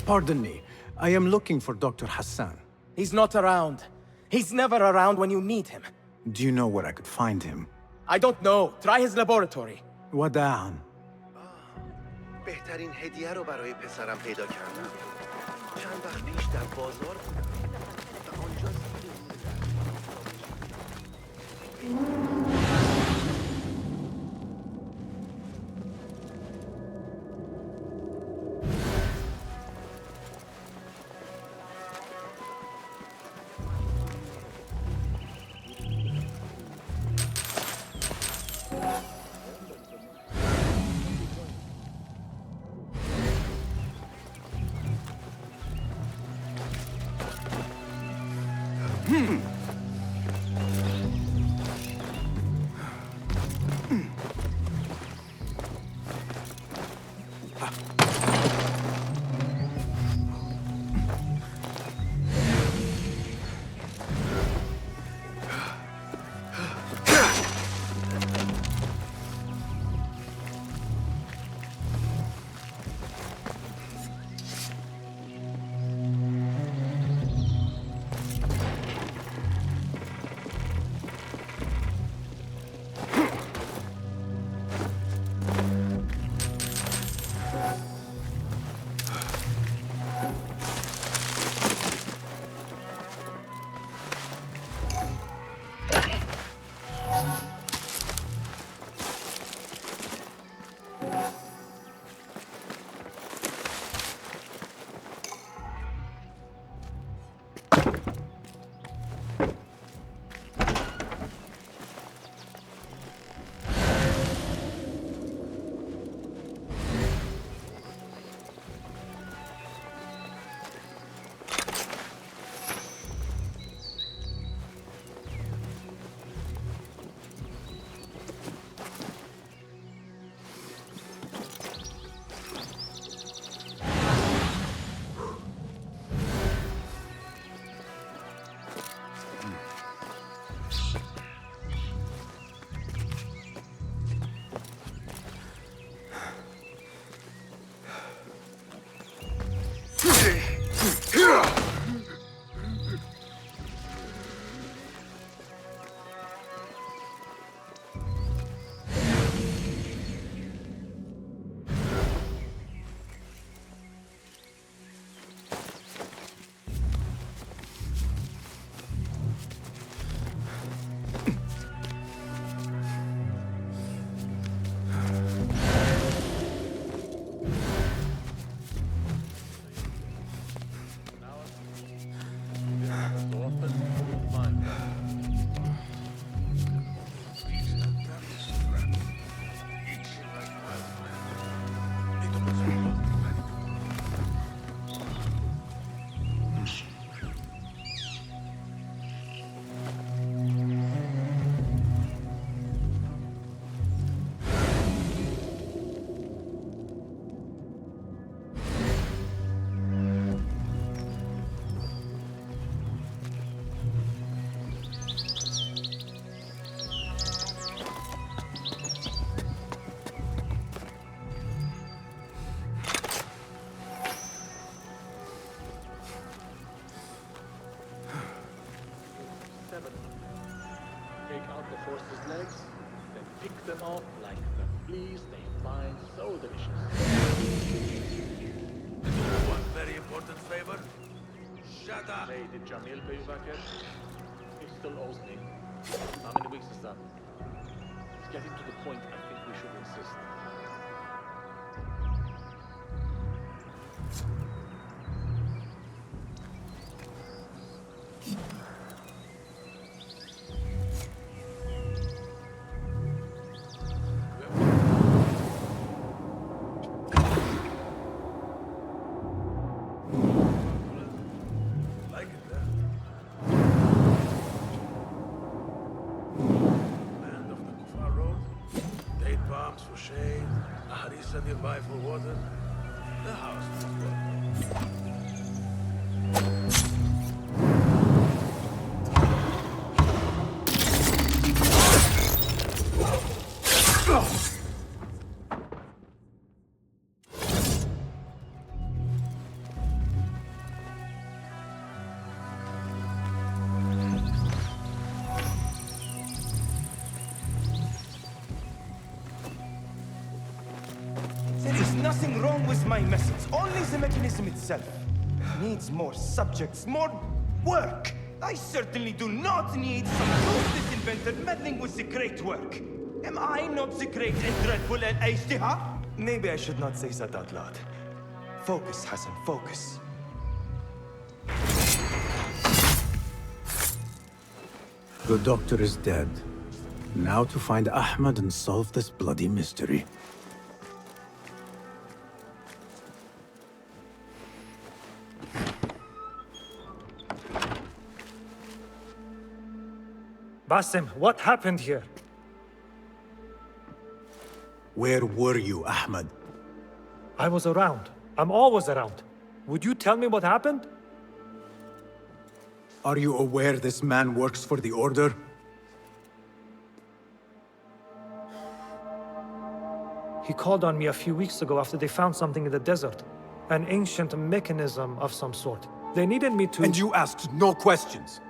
Pardon me. I am looking for Dr. Hassan. He's not around. He's never around when you need him. Do you know where I could find him? I don't know. Try his laboratory. وداعاً. بهترین هدیه رو برای پسرم پیدا کردم. چند وقت پیش در بازار بودم و آنجا One very important favor. Shut up. Hey, did Jamil pay you back yet? He still owes me. How many weeks is that? It's getting to the point I think we should insist. Like it there. Land of the Kufar Road. Date palms for shade. A harissa nearby for water. The house must work. There is nothing wrong with my methods, only the mechanism itself. Needs more subjects, more work. I certainly do not need some useless inventor meddling with the great work. Am I not the great and dreadful al-Ijtihad? Maybe I should not say that out loud. Focus, Hassan, focus. The doctor is dead. Now to find Ahmad and solve this bloody mystery. Basim, what happened here? Where were you, Ahmad? I was around. I'm always around. Would you tell me what happened? Are you aware this man works for the Order? He called on me a few weeks ago after they found something in the desert. An ancient mechanism of some sort. They needed me to... And you asked no questions?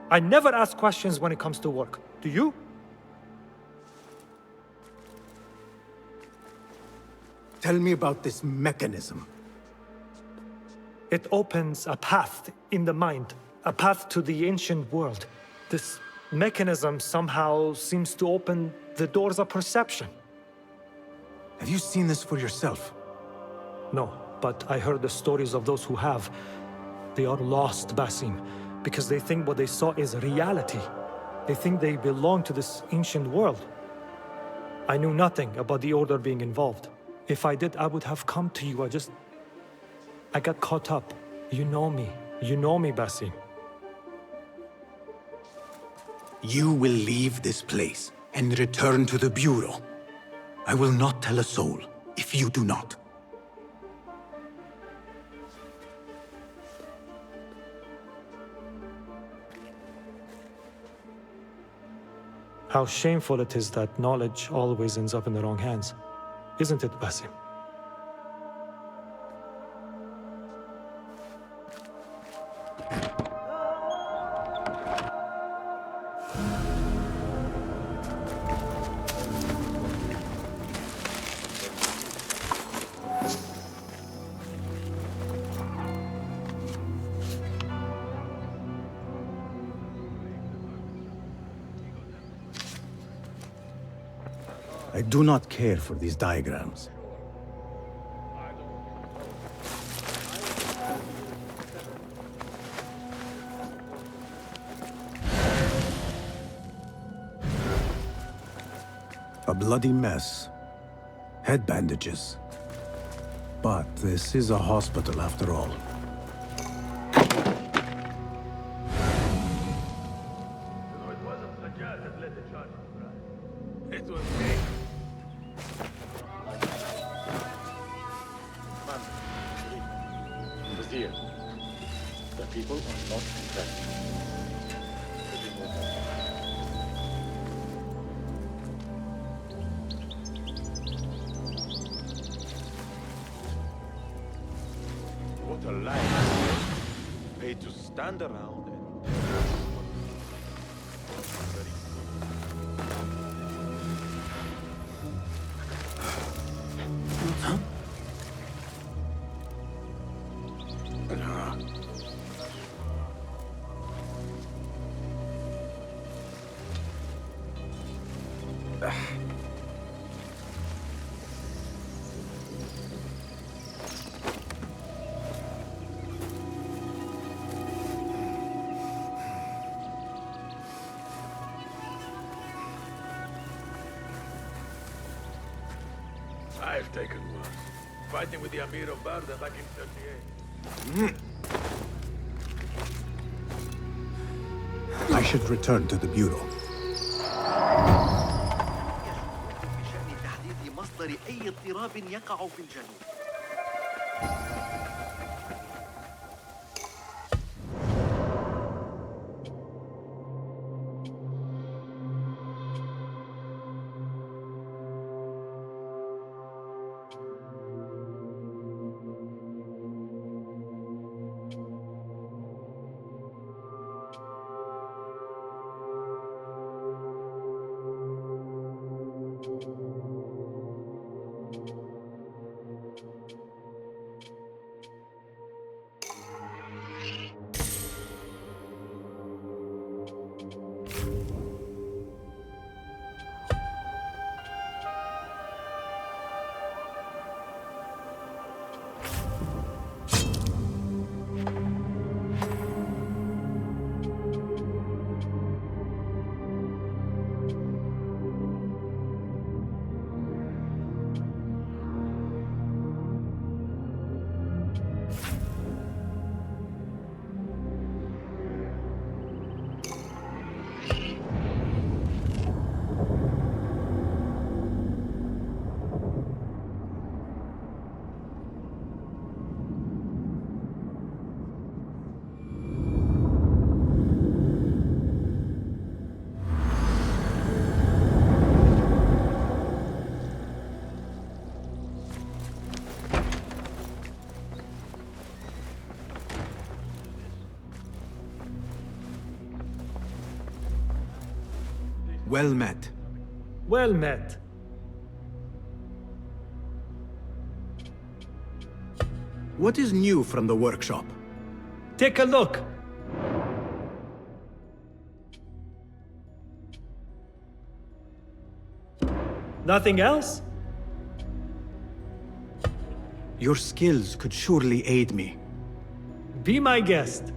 I never ask questions when it comes to work. Do you? Tell me about this mechanism. It opens a path in the mind. A path to the ancient world. This mechanism somehow seems to open the doors of perception. Have you seen this for yourself? No, but I heard the stories of those who have. They are lost, Basim, because they think what they saw is reality. They think they belong to this ancient world. I knew nothing about the Order being involved. If I did, I would have come to you. I got caught up. You know me. You know me, Basim. You will leave this place and return to the Bureau. I will not tell a soul if you do not. How shameful it is that knowledge always ends up in the wrong hands. Isn't it, Basim? I do not care for these diagrams. A bloody mess. Head bandages. But this is a hospital after all. It wasn't Sajjad that led the charge, right? It was me. Vizier, the people are not impressed. What a life. Paid to stand around and... I've taken worse. Fighting with the Amir of Baghdad back in 38. I should return to the Bureau. بشأن تحديد مصدر أي اضطراب يقع في الجنوب. Well met. Well met. What is new from the workshop? Take a look. Nothing else? Your skills could surely aid me. Be my guest.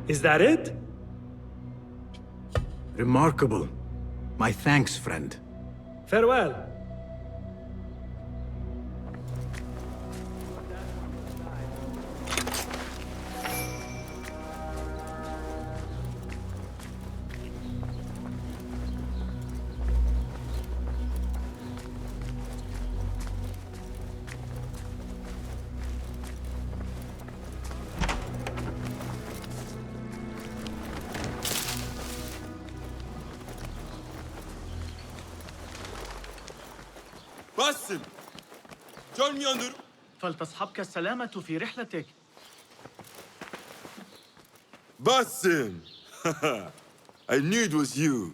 Is that it? Remarkable. My thanks, friend. Farewell. Basim! Join me on the... فلتصحبك السلامة في رحلتك. Basim! I knew it was you.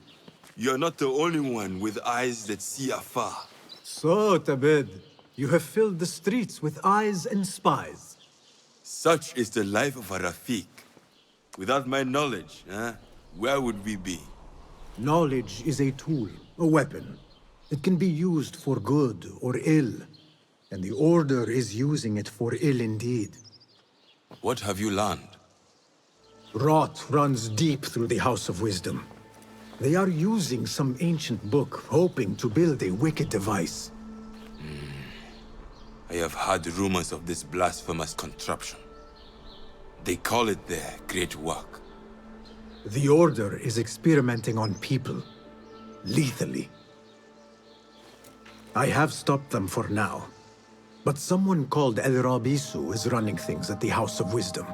You're not the only one with eyes that see afar. So, Tabid, you have filled the streets with eyes and spies. Such is the life of a Rafiq. Without my knowledge, where would we be? Knowledge is a tool, a weapon. It can be used for good or ill, and the Order is using it for ill indeed. What have you learned? Rot runs deep through the House of Wisdom. They are using some ancient book, hoping to build a wicked device. I have heard rumors of this blasphemous contraption. They call it their great work. The Order is experimenting on people. Lethally. I have stopped them for now. But someone called El Rabisu is running things at the House of Wisdom.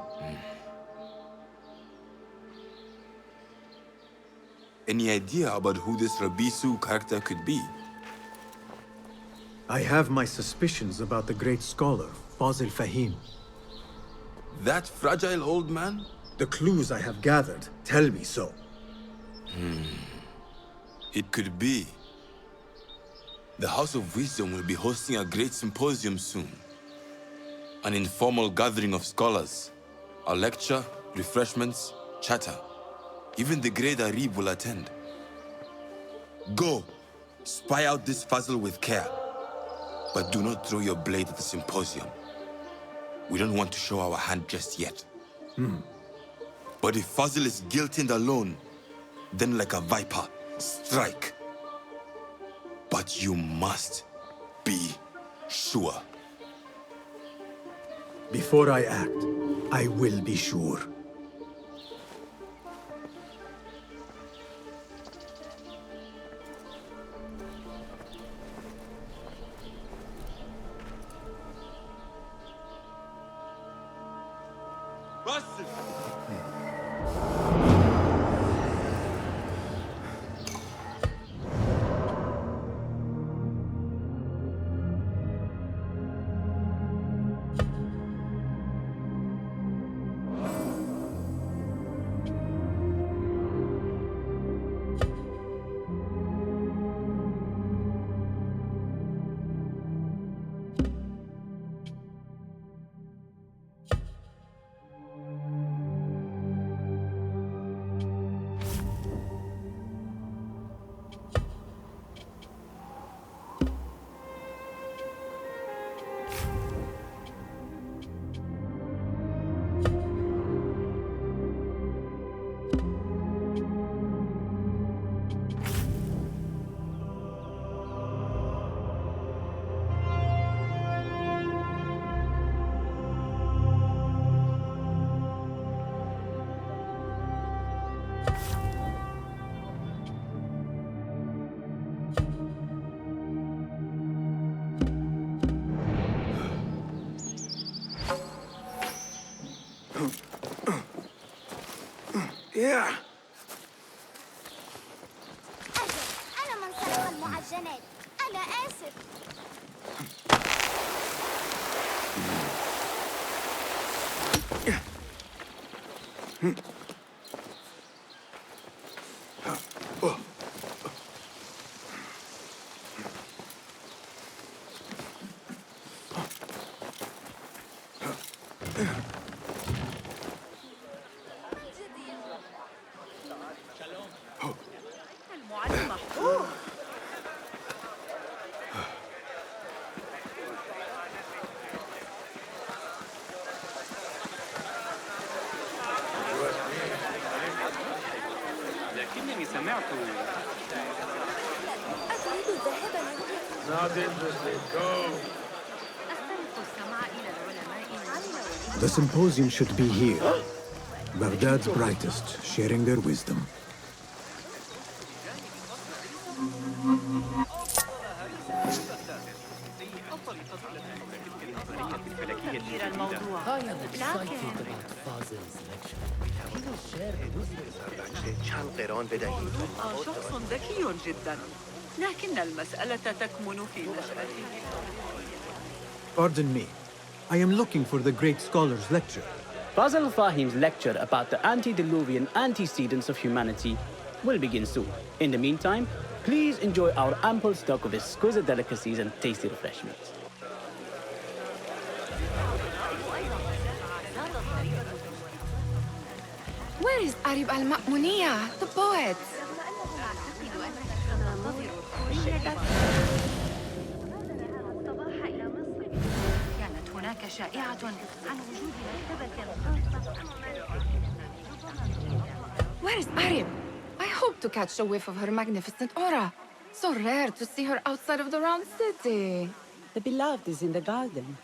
Any idea about who this Rabisu character could be? I have my suspicions about the great scholar, Fazil Fahim. That fragile old man? The clues I have gathered tell me so. It could be. The House of Wisdom will be hosting a great symposium soon. An informal gathering of scholars. A lecture, refreshments, chatter. Even the great Arib will attend. Go, spy out this Fazil with care. But do not throw your blade at the symposium. We don't want to show our hand just yet. But if Fazil is guilty and alone, then like a viper, strike. But you must be sure. Before I act, I will be sure. Basim! Yeah. أنا من سرق المعجنات. أنا آسف. لكنني سمعت أتريد الذهاب لرؤية Not interested. Go. أستمع السماع إلى العلماء. The symposium should be here. Baghdad's brightest, sharing their wisdom. چند قران بدهید. شخص ذكي جدا، لكن المسألة تكمن في نشأته. Pardon me. I am looking for the great scholar's lecture. Fazil Fahim's lecture about the antediluvian antecedents of humanity will begin soon. In the meantime, please enjoy our ample stock of exquisite delicacies and tasty refreshments. Where is Arib al-Ma'muniya, the poet? كانت هناك شائعة عن وجود مكتبة خاصة. Where is Arib? I hope to catch a whiff of her magnificent aura. So rare to see her outside of the round city. The beloved is in the garden,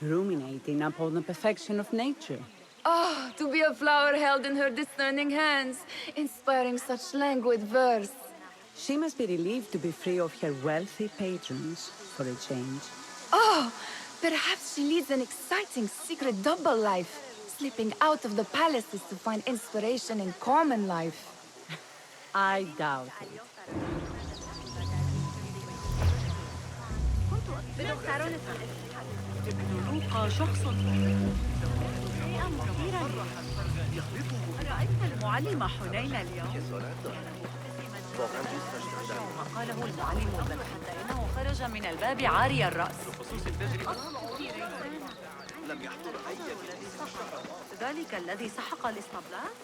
ruminating upon the perfection of nature. Oh, to be a flower held in her discerning hands, inspiring such languid verse. She must be relieved to be free of her wealthy patrons, for a change. Oh, perhaps she leads an exciting secret double life, slipping out of the palaces to find inspiration in common life. I doubt it. شخص شيئا مثيرا. رأيت المعلم حنين اليوم؟ ما قاله المعلم بل حتى إنه خرج من الباب عاري الرأس. لم يحضر أي ذلك الذي سحق الإسطبلات؟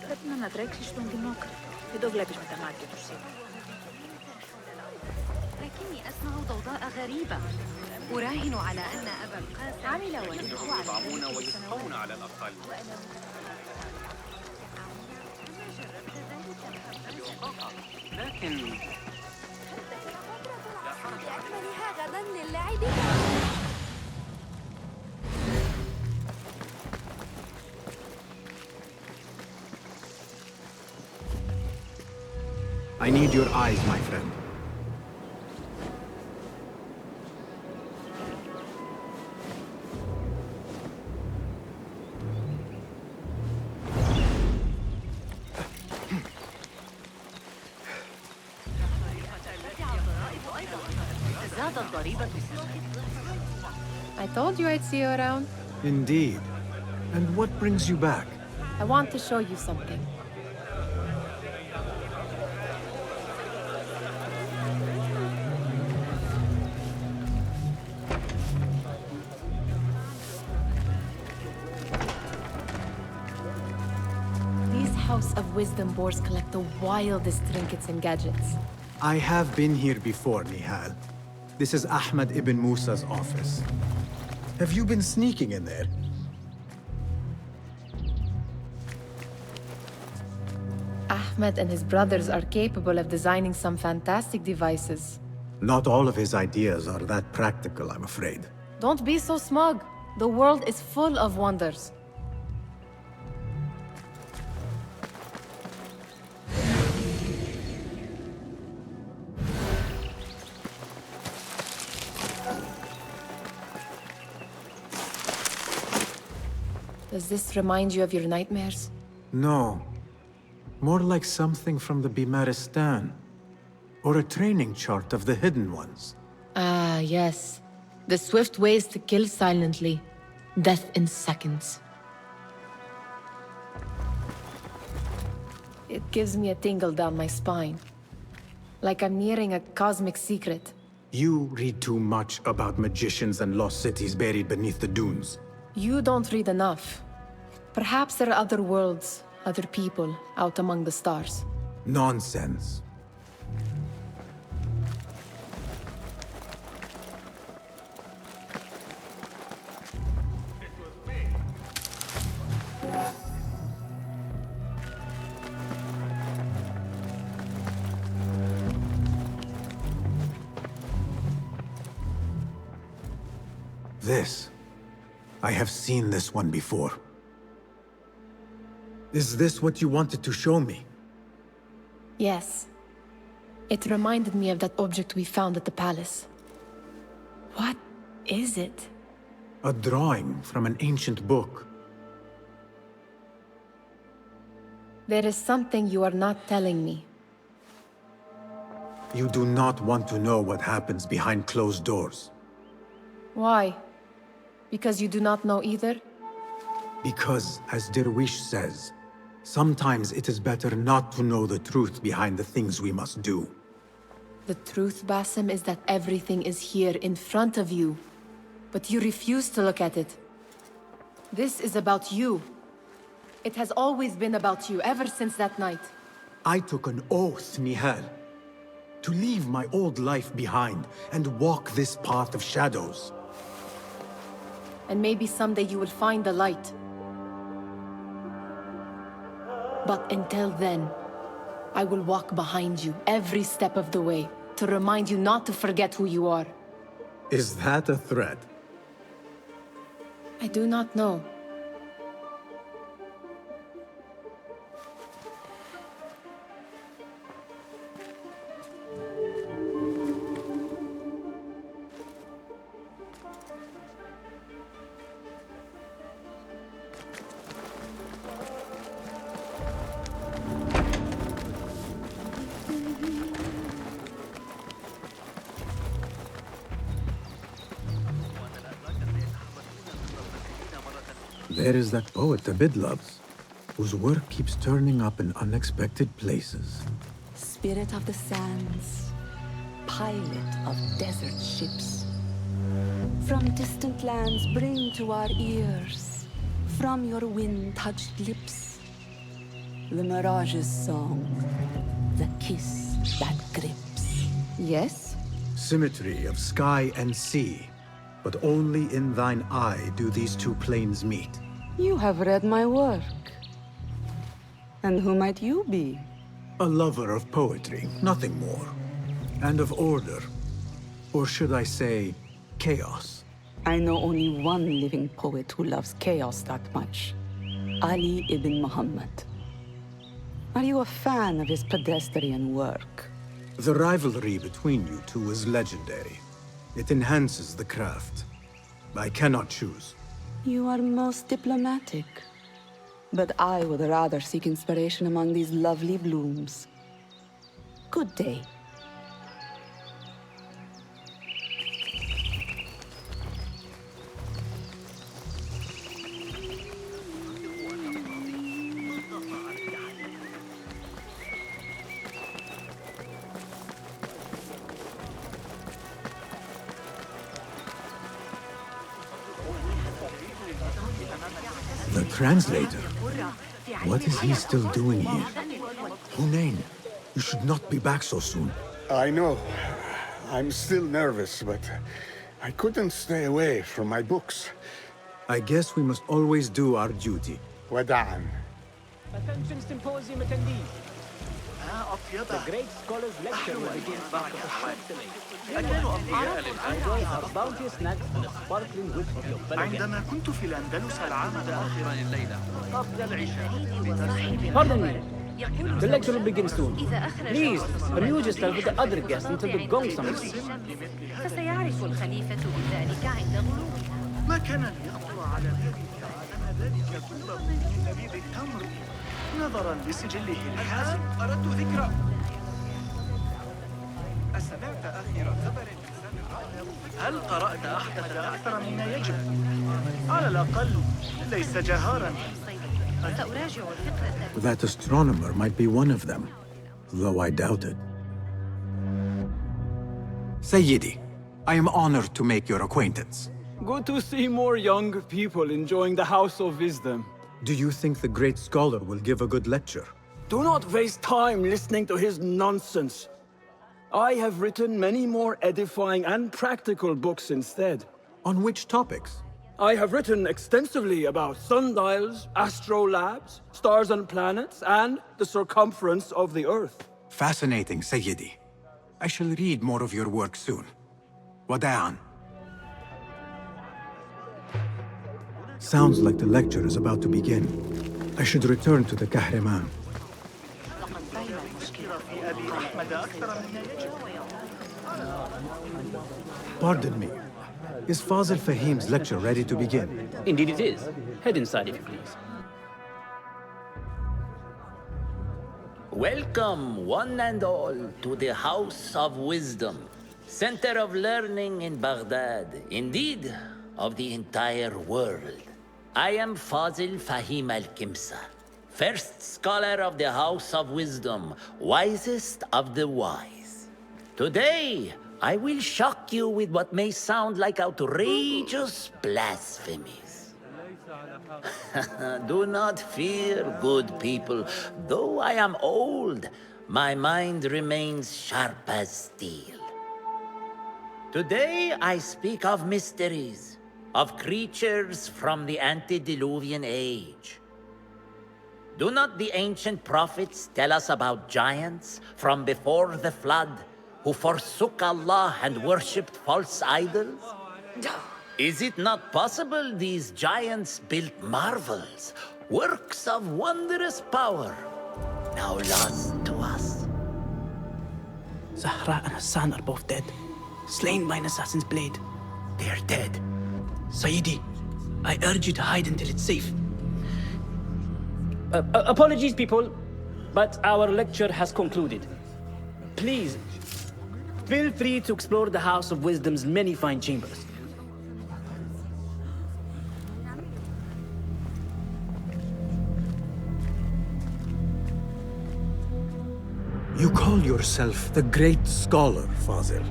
Πρέπει να τρέξεις στον Δημόκρατο. Δεν το βλέπεις με τα μάτια του σήμερα. لكني أسمع ضوضاء غريبة. أراهن على أن أبا القاسم عمل والده يطعمون ويسقون على الأقل. لكن بأكملها غدا للعب. I need your eyes, my friend. I told you I'd see you around. Indeed. And what brings you back? I want to show you something. These House of Wisdom boards collect the wildest trinkets and gadgets. I have been here before, Nihal. This is Ahmad ibn Musa's office. Have you been sneaking in there? Ahmed and his brothers are capable of designing some fantastic devices. Not all of his ideas are that practical, I'm afraid. Don't be so smug. The world is full of wonders. Does this remind you of your nightmares? No. More like something from the Bimaristan. Or a training chart of the hidden ones. Ah, yes. The swift ways to kill silently. Death in seconds. It gives me a tingle down my spine. Like I'm nearing a cosmic secret. You read too much about magicians and lost cities buried beneath the dunes. You don't read enough. Perhaps there are other worlds, other people, out among the stars. Nonsense. This. I have seen this one before. Is this what you wanted to show me? Yes. It reminded me of that object we found at the palace. What is it? A drawing from an ancient book. There is something you are not telling me. You do not want to know what happens behind closed doors. Why? Because you do not know either? Because, as Derwish says, sometimes it is better not to know the truth behind the things we must do. The truth, Basim, is that everything is here in front of you. But you refuse to look at it. This is about you. It has always been about you, ever since that night. I took an oath, Nihal, to leave my old life behind and walk this path of shadows. And maybe someday you will find the light. But until then, I will walk behind you every step of the way to remind you not to forget who you are. Is that a threat? I do not know. There is that poet Abid loves, whose work keeps turning up in unexpected places. Spirit of the sands, pilot of desert ships. From distant lands bring to our ears, from your wind-touched lips, the Mirage's song, the kiss that grips. Yes? Symmetry of sky and sea, but only in thine eye do these two planes meet. You have read my work. And who might you be? A lover of poetry, nothing more. And of order. Or should I say, chaos. I know only one living poet who loves chaos that much. Ali ibn Muhammad. Are you a fan of his pedestrian work? The rivalry between you two is legendary. It enhances the craft. I cannot choose. You are most diplomatic. But I would rather seek inspiration among these lovely blooms. Good day. The translator? What is he still doing here? Hunain, you should not be back so soon. I know. I'm still nervous, but I couldn't stay away from my books. I guess we must always do our duty. Wada'an. Attention Symposium attendees. The Great Scholars Lecture will begin back of a short delay. Enjoy our bounteous snacks and the sparkling wit of your fellow guests. عندما كنت في الأندلس العام الآخر الليلة قبل العشاء. Pardon me. The lecture will begin soon. Please, amuse yourself with the other guests until the gong sounds. فسيعرف الخليفة بذلك عند غروب. ما كان ليخطر على بالي أن ذلك كله من نبيذ التمر نظرا لسجله الحاسم. أردت ذكر. أسمعت آخر خبر هل قرأت أحدث أكثر مما يجب؟ على الأقل ليس جهارا. سأراجع الفقرة. That astronomer might be one of them, though I doubt it. Sayyidi, I am honored to make your acquaintance. Good to see more young people enjoying the House of Wisdom. Do you think the great scholar will give a good lecture? Do not waste time listening to his nonsense. I have written many more edifying and practical books instead. On which topics? I have written extensively about sundials, astrolabes, stars and planets, and the circumference of the Earth. Fascinating, Sayyidi. I shall read more of your work soon. Wada'an. Sounds like the lecture is about to begin. I should return to the Kahraman. Pardon me. Is Fazil Fahim's lecture ready to begin? Indeed it is. Head inside if you please. Welcome, one and all, to the House of Wisdom, center of learning in Baghdad, indeed, of the entire world. I am Fazil Fahim al-Kimsa, first scholar of the House of Wisdom, wisest of the wise. Today, I will shock you with what may sound like outrageous blasphemies. Do not fear, good people. Though I am old, my mind remains sharp as steel. Today I speak of mysteries, of creatures from the antediluvian age. Do not the ancient prophets tell us about giants from before the flood who forsook Allah and worshipped false idols? Is it not possible these giants built marvels, works of wondrous power, now lost to us? Zahra and Hassan are both dead, slain by an assassin's blade. They are dead. Sayyidi, I urge you to hide until it's safe. Apologies, people, but our lecture has concluded. Please, feel free to explore the House of Wisdom's many fine chambers. You call yourself the great scholar, Fazil.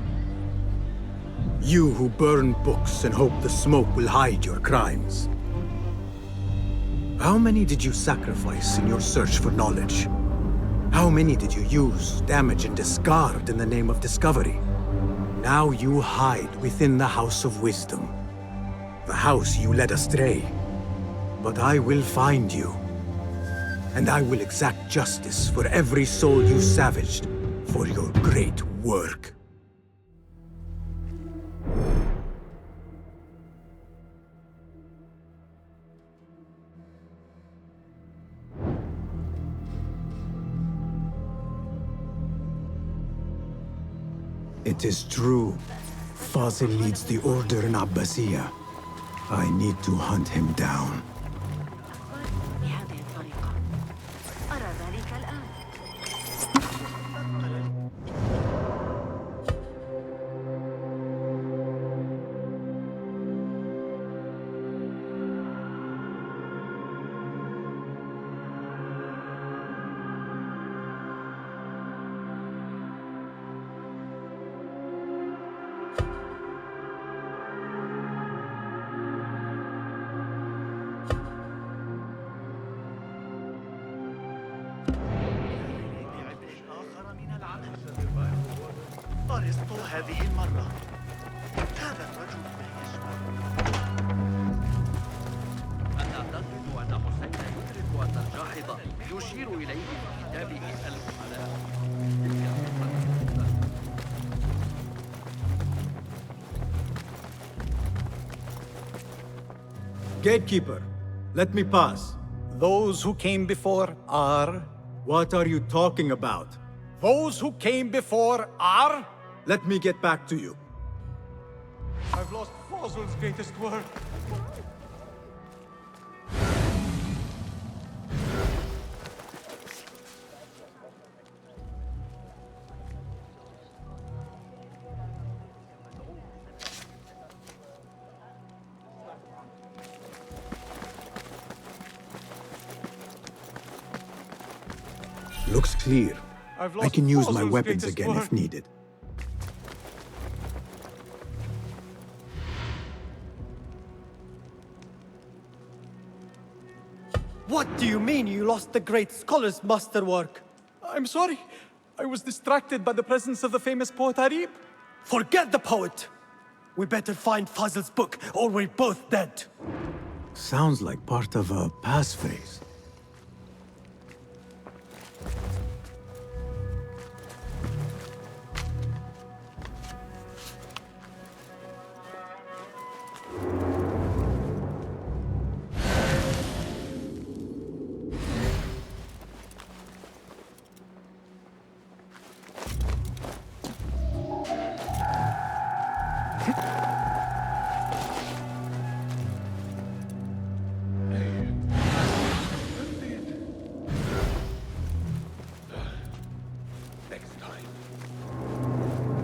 You who burn books and hope the smoke will hide your crimes. How many did you sacrifice in your search for knowledge? How many did you use, damage, and discard in the name of discovery? Now you hide within the House of Wisdom. The house you led astray. But I will find you. And I will exact justice for every soul you savaged for your great work. It is true. Fazil leads the order in Abbasiyah. I need to hunt him down. أرسطو هذه المرة. هذا الرجل لا يسمع. أنا أعتقد أن حسين يدرك أن الجاحظ يشير إليه في كتابه العلاء. Gatekeeper, let me pass. Those who came before are... What are you talking about? Those who came before are... Let me get back to you. I've lost Fazil's greatest work. Looks clear. I can use my weapons greatest again work. if needed. What do you mean you lost the great scholar's masterwork? I'm sorry. I was distracted by the presence of the famous poet Arib. Forget the poet! We better find Fazil's book, or we're both dead. Sounds like part of a passphrase.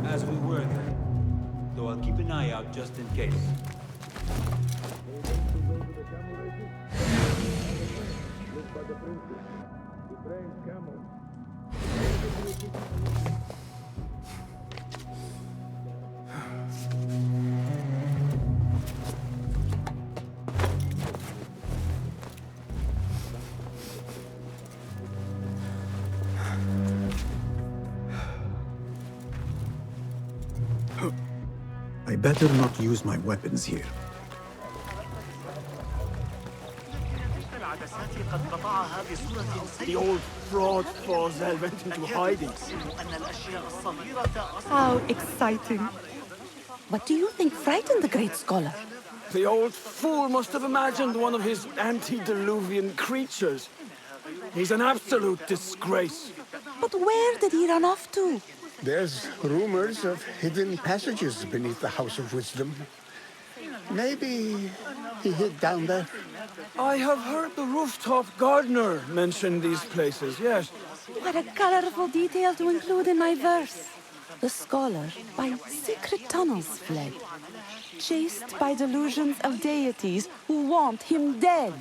As we were then, though I'll keep an eye out just in case. I better not use my weapons here. العدسات قد قطعها The old fraud Fazel went into hiding. How exciting. What do you think frightened the great scholar? The old fool must have imagined one of his antediluvian creatures. He's an absolute disgrace. But where did he run off to? There's rumors of hidden passages beneath the House of Wisdom. Maybe he hid down there. I have heard the rooftop gardener mention these places, yes. What a colorful detail to include in my verse. The scholar by secret tunnels fled, chased by delusions of deities who want him dead.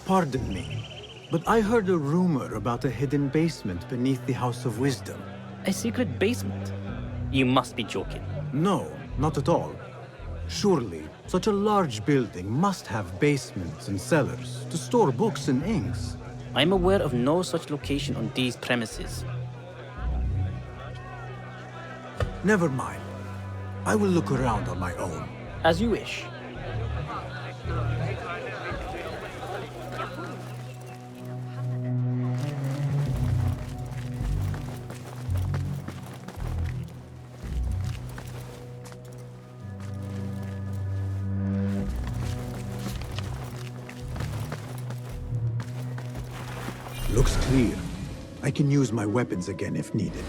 Pardon me, but I heard a rumor about a hidden basement beneath the House of Wisdom. A secret basement? You must be joking. No, not at all. Surely, such a large building must have basements and cellars to store books and inks. I'm aware of no such location on these premises. Never mind. I will look around on my own. As you wish. Looks clear. I can use my weapons again if needed.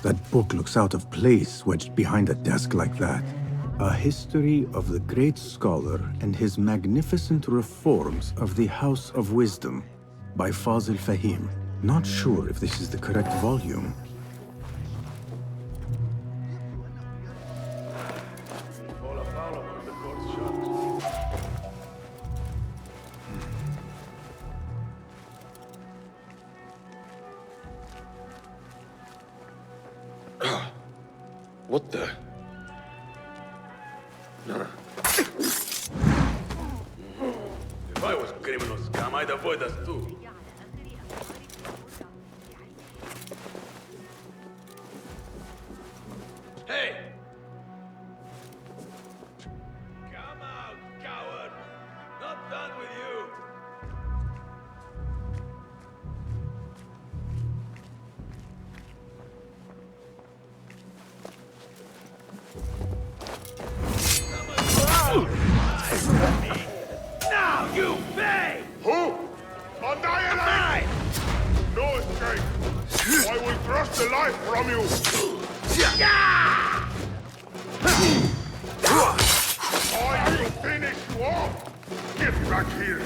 That book looks out of place wedged behind a desk like that. A history of the great scholar and his magnificent reforms of the House of Wisdom by Fazil Fahim. Not sure if this is the correct volume. What the? If I was criminal scum, I'd avoid us too. Hey! Come out, coward! Not done with you! Now you pay! Who? Annihilate! No escape! I will thrust the life from you! I will finish you off! Get back here!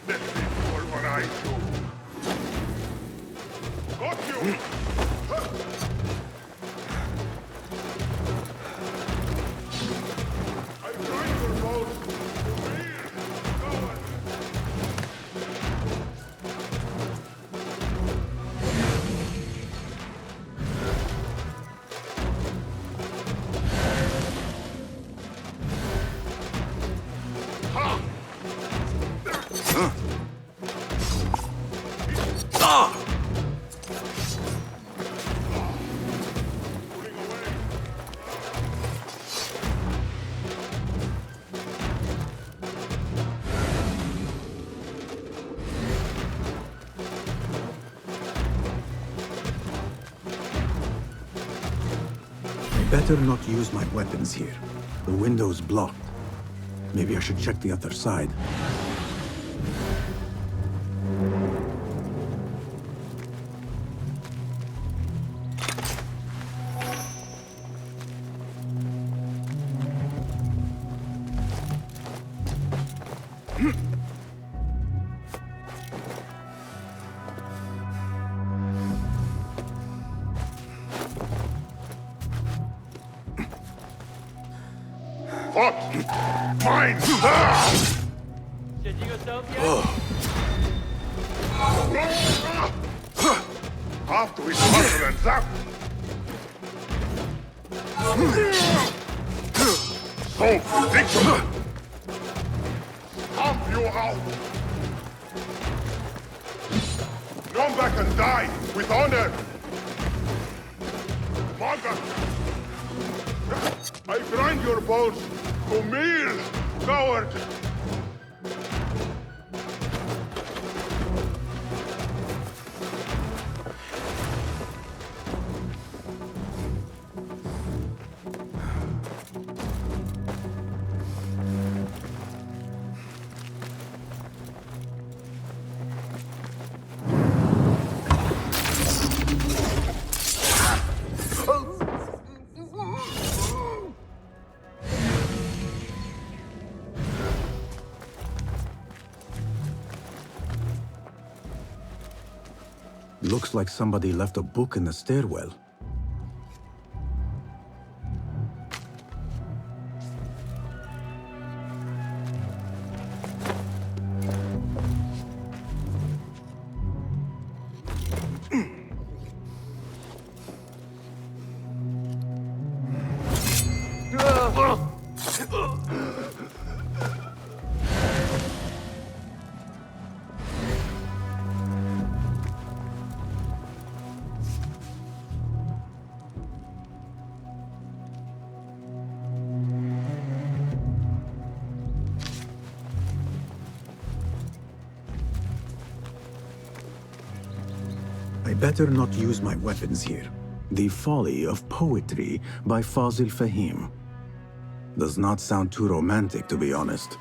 Let me do what I do! Got you! Better not use my weapons here. The window's blocked. Maybe I should check the other side. Mine! Did you go soap yet? After we smarter than that! Soap, victim! Stomp you out! Come back and die with honor! Margaret! I grind your bones to meal, coward! Looks like somebody left a book in the stairwell. I better not use my weapons here. The Folly of Poetry by Fazil Fahim. Does not sound too romantic, to be honest.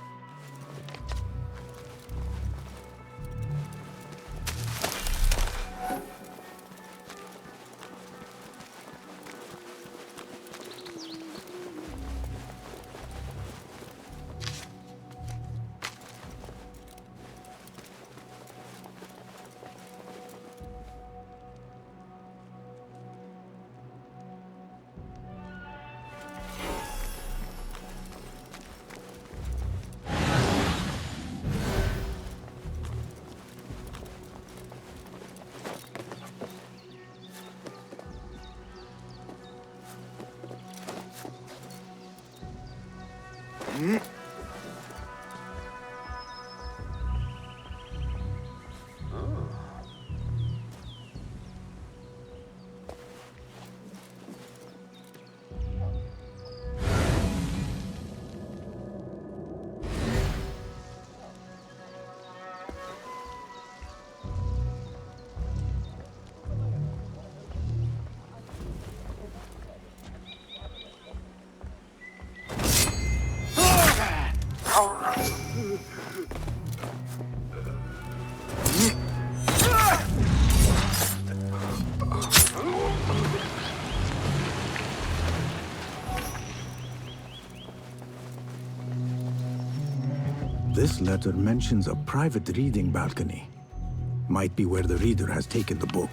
This letter mentions a private reading balcony. Might be where the reader has taken the book.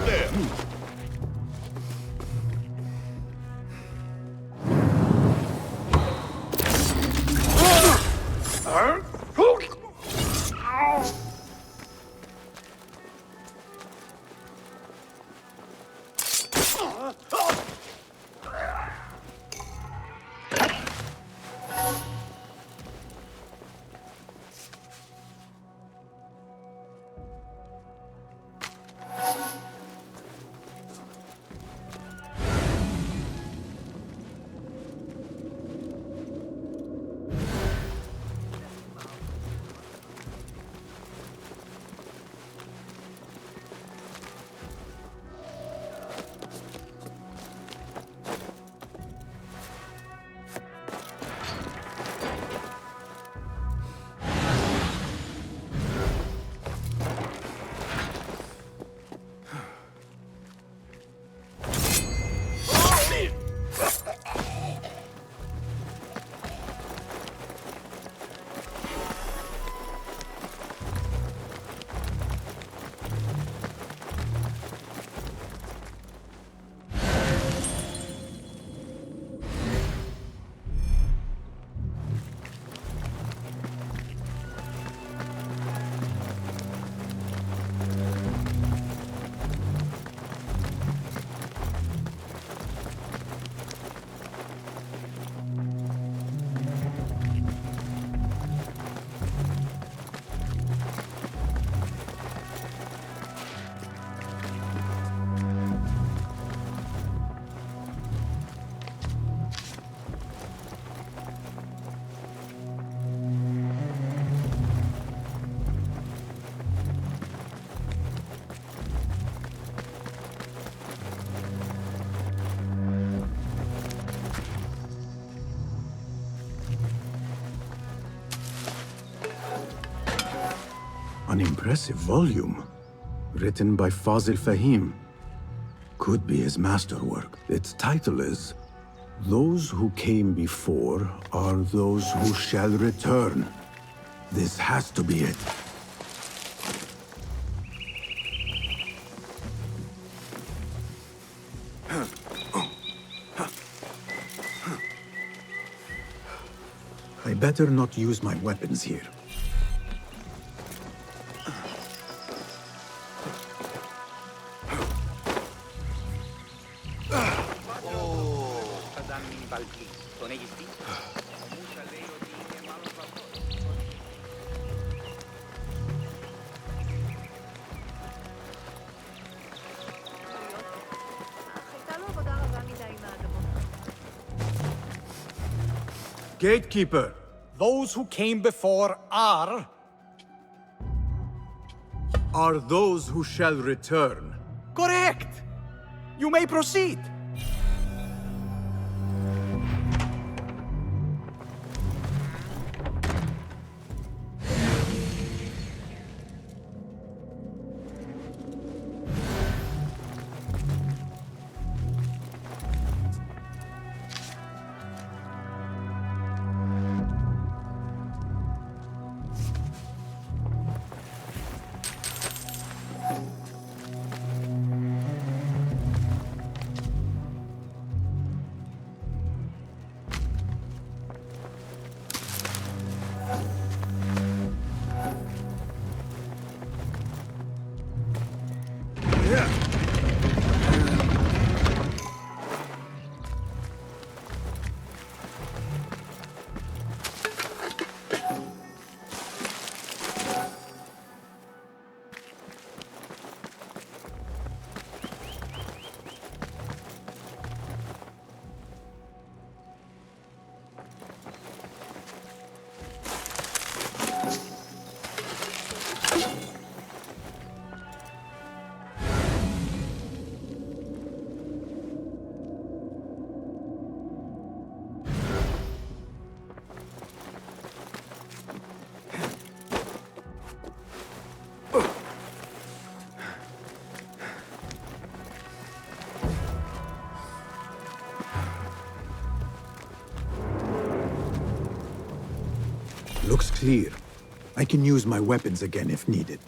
Quiet there! An impressive volume, written by Fazil Fahim. Could be his masterwork. Its title is, "Those who came before are those who shall return." This has to be it. I better not use my weapons here. Gatekeeper, those who came before are those who shall return. correct. You may proceed. Looks clear. I can use my weapons again if needed.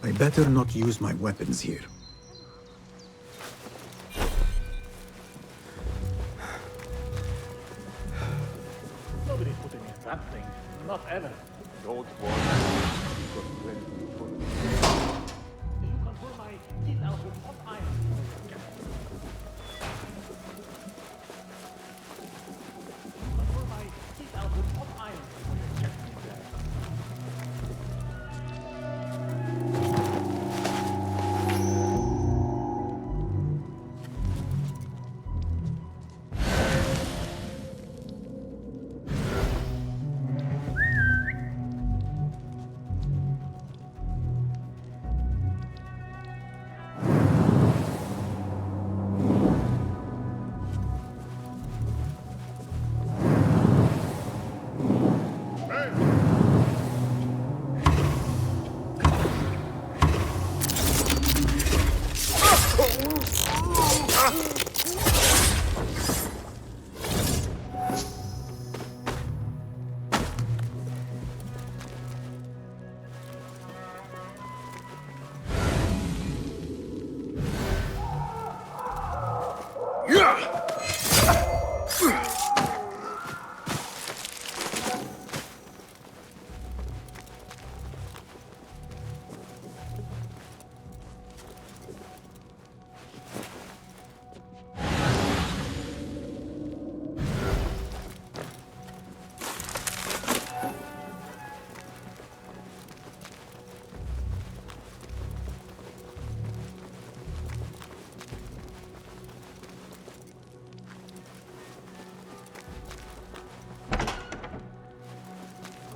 I better not use my weapons here. Nobody's putting in that thing. Not ever. Don't worry. You can pull my teeth out with hot iron.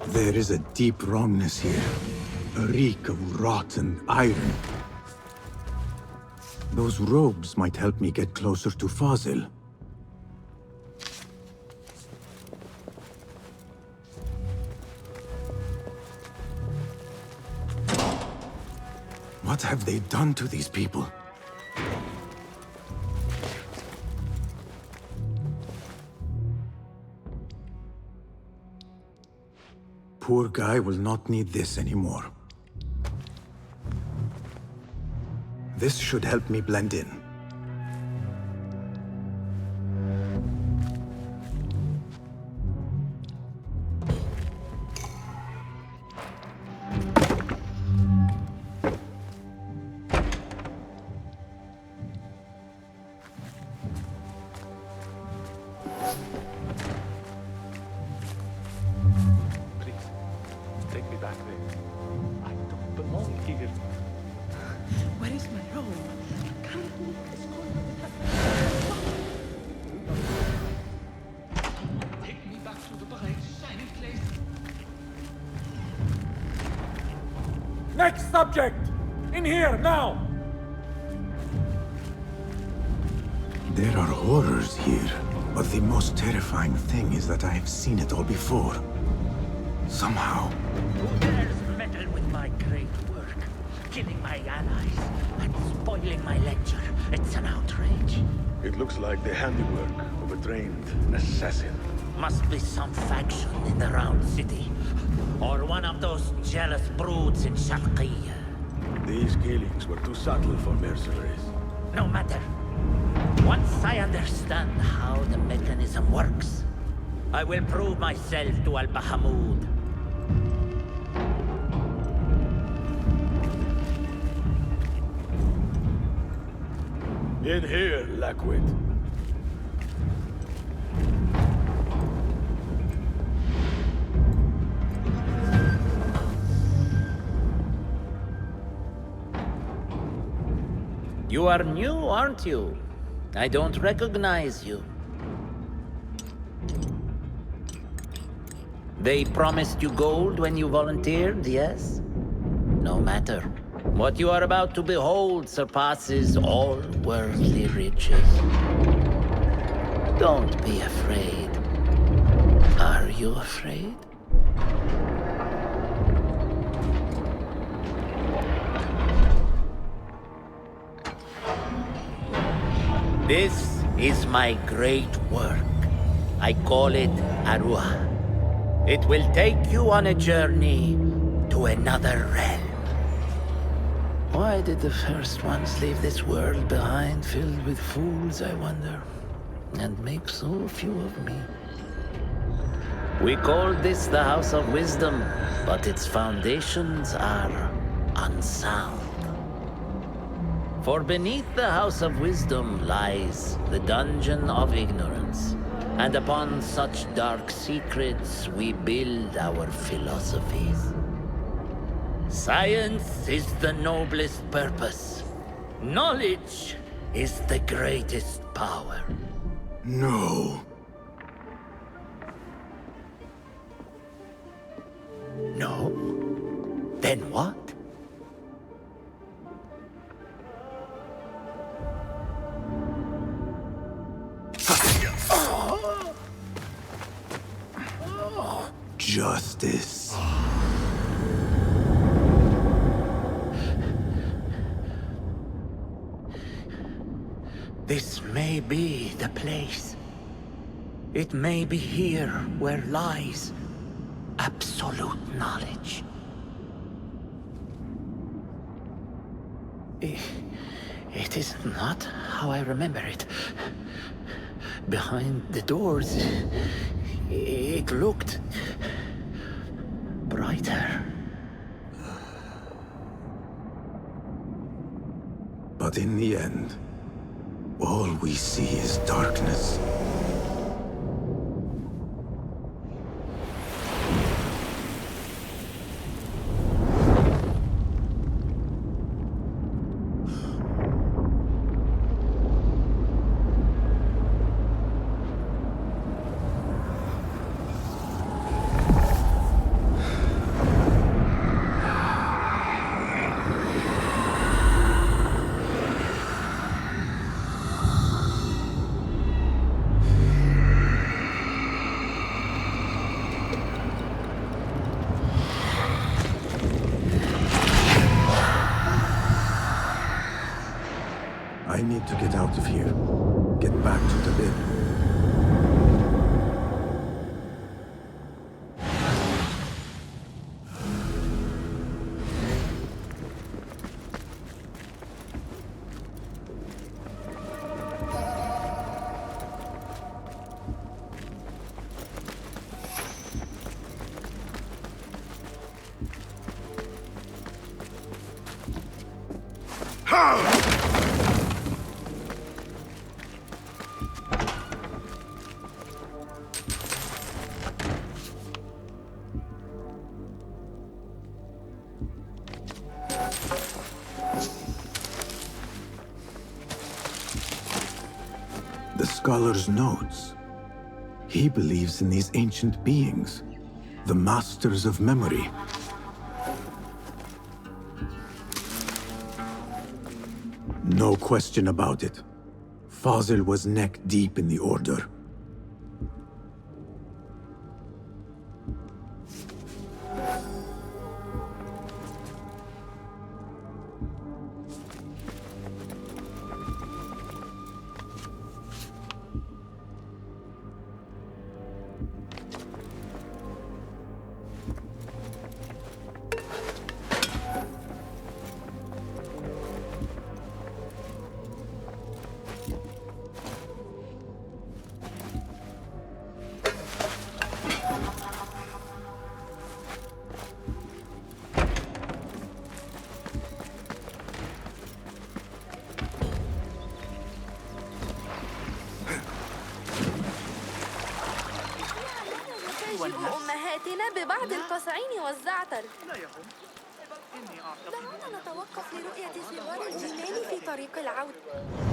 There is a deep wrongness here. A reek of rotten iron. Those robes might help me get closer to Fazil. What have they done to these people? Poor guy will not need this anymore. This should help me blend in. Next subject! In here, now! There are horrors here, but the most terrifying thing is that I have seen it all before. Somehow. Who dares meddle with my great work? Killing my allies and spoiling my lecture. It's an outrage. It looks like the handiwork of a trained assassin. Must be some faction in the Round City. Or one of those jealous broods in Sharqiyya. These killings were too subtle for mercenaries. No matter. Once I understand how the mechanism works, I will prove myself to Al-Bahamud. In here, Lackwit. You are new, aren't you? I don't recognize you. They promised you gold when you volunteered, yes? No matter. What you are about to behold surpasses all worldly riches. Don't be afraid. Are you afraid? This is my great work. I call it Aruha. It will take you on a journey to another realm. Why did the first ones leave this world behind, filled with fools, I wonder, and make so few of me? We called this the House of Wisdom, but its foundations are unsound. For beneath the House of Wisdom lies the Dungeon of Ignorance, and upon such dark secrets we build our philosophies. Science is the noblest purpose. Knowledge is the greatest power. No. No? Then what? Justice. This may be the place. It may be here where lies absolute knowledge. It is not how I remember it. Behind the doors, it looked brighter. But in the end, all we see is darkness. I need to get out of here. Get back to the bin. The scholar's notes. He believes in these ancient beings, the masters of memory. No question about it. Fazil was neck deep in the Order. والنفس. أمهاتنا ببعض القصعين والزعتر. لا يهم. إني أعتقد دعونا نتوقف لرؤية ثمار الجمال في طريق العودة.